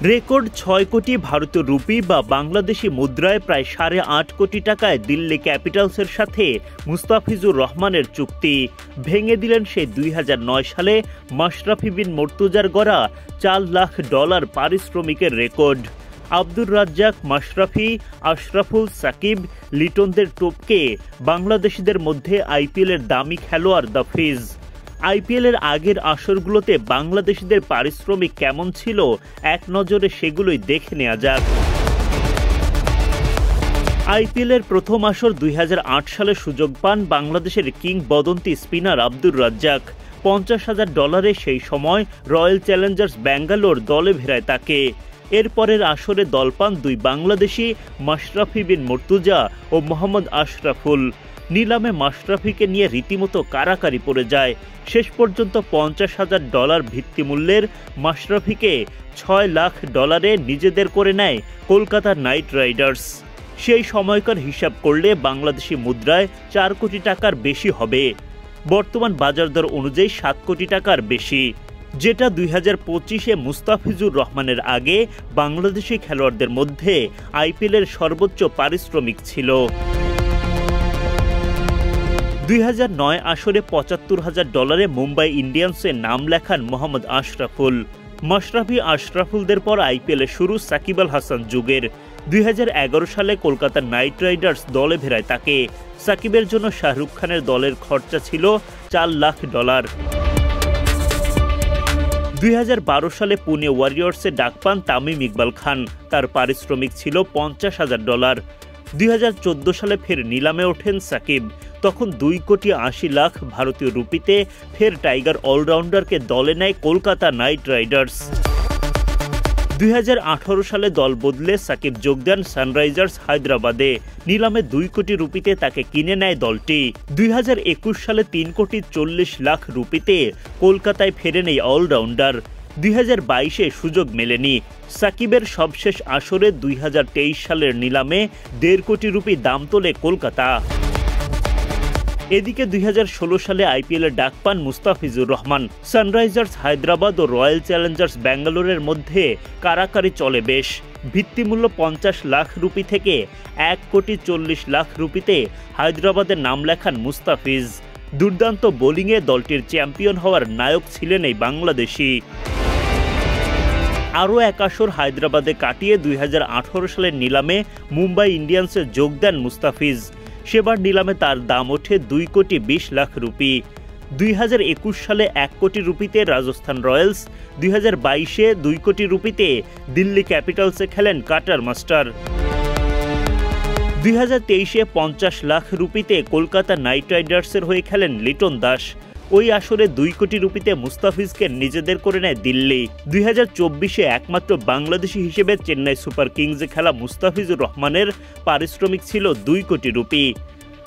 Record ৬ কোটি ভারতীয় rupee বা বাংলাদেশি মুদ্রায় প্রায় ৮.৫ কোটি টাকায় দিল্লি ক্যাপিটালসের সাথে মুস্তাফিজুর রহমানের চুক্তি ভেঙে দিলেন সেই ২০০৯ সালে মাশরাফি বিন মুর্তজার গড়া $৪ লাখ পারিশ্রমিকের রেকর্ড। আব্দুর রাজ্জাক, মাশরাফি, আশরাফুল, সাকিব, লিটনদের টপকে বাংলাদেশিদের মধ্যে আইপিএলের দামি খেলোয়াড় দাফিজ। আইপিএলের আগের আসরগুলোতে বাংলাদেশিদের পারিশ্রমিক কেমন ছিল এক নজরে সেগুলোই দেখে নেওয়া যাক। আইপিএলের প্রথম আসর ২০০৮ সালে সুযোগ পান বাংলাদেশের কিংবদন্তি স্পিনার আব্দুর রাজ্জাক। $৫০,০০০ সেই সময় রয়্যাল চ্যালেঞ্জার্স ব্যাঙ্গালোর দলে ভেড়ায় তাকে। এরপরের আসরে দল পান দুই বাংলাদেশি, মাশরাফি বিন মুর্তজা ও মোহাম্মদ আশরাফুল। নিলামে মাশরাফিকে নিয়ে রীতিমতো কারাকারি পড়ে যায়। শেষ পর্যন্ত $৫০,০০০ ভিত্তিমূল্যের মাশরাফিকে $৬ লাখ নিজেদের করে নেয় কলকাতা নাইট রাইডার্স। সেই সময়কার হিসাব করলে বাংলাদেশি মুদ্রায় ৪ কোটি টাকার বেশি হবে। বর্তমান বাজার দর অনুযায়ী ৭ কোটি টাকার বেশি, যেটা ২০২৫-এ মুস্তাফিজুর রহমানের আগে বাংলাদেশি খেলোয়াড়দের মধ্যে আইপিএলের সর্বোচ্চ পারিশ্রমিক ছিল। ২০০৯ আসরে $৭৫,০০০ মুম্বাই ইন্ডিয়ান্সে নাম লেখান মোহাম্মদ আশরাফুল। মাশরাফি, আশরাফুলদের পর আইপিএলে শুরু সাকিব আল হাসান যুগের। ২০১১ সালে কলকাতা নাইট রাইডার্স দলে ভেড়ায় তাকে। সাকিবের জন্য শাহরুখ খানের দলের খরচা ছিল $৪ লাখ। ২০১২ সালে পুনে ওয়ারিয়র্সে ডাক পান তামিম ইকবাল খান, তার পারিশ্রমিক ছিল $৫০,০০০। ২০১৪ সালে ফের নিলামে ওঠেন সাকিব, তখন 2,80 লাখ ভারতীয় রুপিতে ফের টাইগার অলরাউন্ডারকে দলে নেয় কলকাতা নাইট রাইডার্স। ২০১৮ সালে দল বদলে সাকিব যোগ দেন সানরাইজার্স হায়দ্রাবাদে। নিলামে 2 কোটি রুপিতে তাকে কিনে নেয় দলটি। ২০২১ সালে 3,40 লাখ রুপিতে কলকাতায় ফেরেন এই অলরাউন্ডার। ২০২২-এ সুযোগ মেলেনি। সাকিবের সবশেষ আসরে ২০২৩ সালের নিলামে ১.৫ কোটি রুপি দাম তোলে কলকাতা। এদিকে ২০১৬ সালে আইপিএলে ডাক পান মুস্তাফিজুর রহমান। সানরাইজার্স হায়দ্রাবাদ ও রয়্যাল চ্যালেঞ্জার্স ব্যাঙ্গালোরের মধ্যে কারাকারি চলে বেশ। ভিত্তিমূল্য ৫০ লাখ রুপি থেকে ১,৪০ লাখ রুপিতে হায়দ্রাবাদের নাম লেখান মুস্তাফিজ। দুর্দান্ত বোলিংয়ে দলটির চ্যাম্পিয়ন হওয়ার নায়ক ছিলেন এই বাংলাদেশি। আরও এক আসর হায়দ্রাবাদে কাটিয়ে ২০১৮ সালের নিলামে মুম্বাই ইন্ডিয়ান্সে যোগ দেন মুস্তাফিজ। সেবার নিলামে তার দাম ওঠে 2,20 লাখ রুপি। ২০২১ সালে ১ কোটি রুপিতে রাজস্থান রয়্যালস, ২০২২-এ 2 কোটি রুপিতে দিল্লি ক্যাপিটালসে খেলেন কাটার মাস্টার। ২০২৩-এ ৫০ লাখ রুপিতে কলকাতা নাইট রাইডার্সের হয়ে খেলেন লিটন দাস। ওই আসরে 2 কোটি রুপিতে মুস্তাফিজকে নিজেদের করে নেয় দিল্লি। ২০২৪-এ একমাত্র বাংলাদেশি হিসেবে চেন্নাই সুপার কিংসে খেলা মুস্তাফিজুর রহমানের পারিশ্রমিক ছিল 2 কোটি রুপি।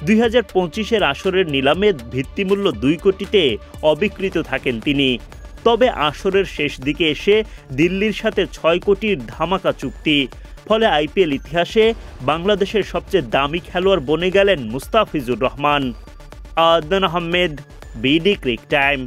২০২৫-এর আসরের নিলামে ভিত্তিমূল্য 2 কোটিতে অবিকৃত থাকেন তিনি। তবে আসরের শেষ দিকে এসে দিল্লির সাথে 6 কোটির ধামাকা চুক্তি। ফলে আইপিএল ইতিহাসে বাংলাদেশের সবচেয়ে দামি খেলোয়াড় বনে গেলেন Mustafizur Rahman. Adnan Ahmed, BD cric time.